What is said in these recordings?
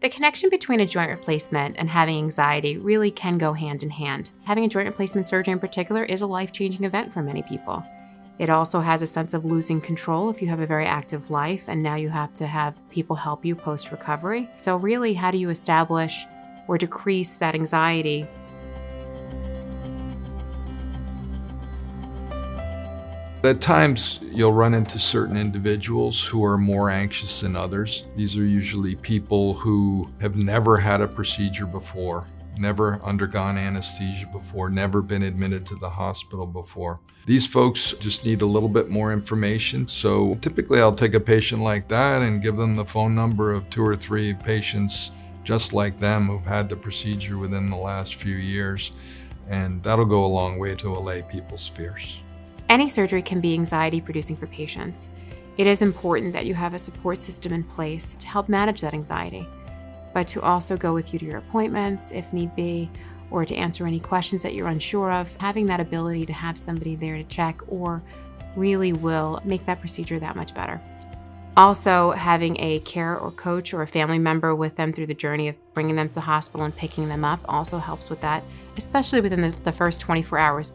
The connection between a joint replacement and having anxiety really can go hand in hand. Having a joint replacement surgery in particular is a life-changing event for many people. It also has a sense of losing control if you have a very active life and now you have to have people help you post-recovery. So really, how do you establish or decrease that anxiety? At times, you'll run into certain individuals who are more anxious than others. These are usually people who have never had a procedure before, never undergone anesthesia before, never been admitted to the hospital before. These folks just need a little bit more information. So typically I'll take a patient like that and give them the phone number of 2 or 3 patients just like them who've had the procedure within the last few years. And that'll go a long way to allay people's fears. Any surgery can be anxiety-producing for patients. It is important that you have a support system in place to help manage that anxiety, but to also go with you to your appointments if need be, or to answer any questions that you're unsure of. Having that ability to have somebody there to check or really will make that procedure that much better. Also, having a care or coach or a family member with them through the journey of bringing them to the hospital and picking them up also helps with that, especially within the first 24 hours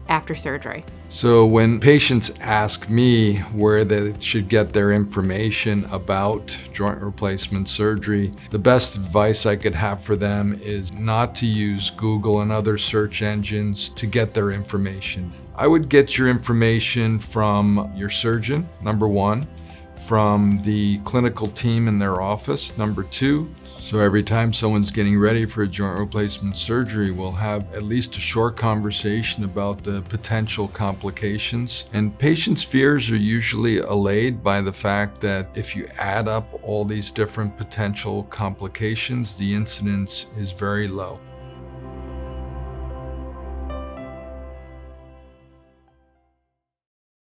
after surgery. So when patients ask me where they should get their information about joint replacement surgery, the best advice I could have for them is not to use Google and other search engines to get their information. I would get your information from your surgeon, number 1, from the clinical team in their office, number 2. So every time someone's getting ready for a joint replacement surgery, we'll have at least a short conversation about the potential complications. And patients' fears are usually allayed by the fact that if you add up all these different potential complications, the incidence is very low.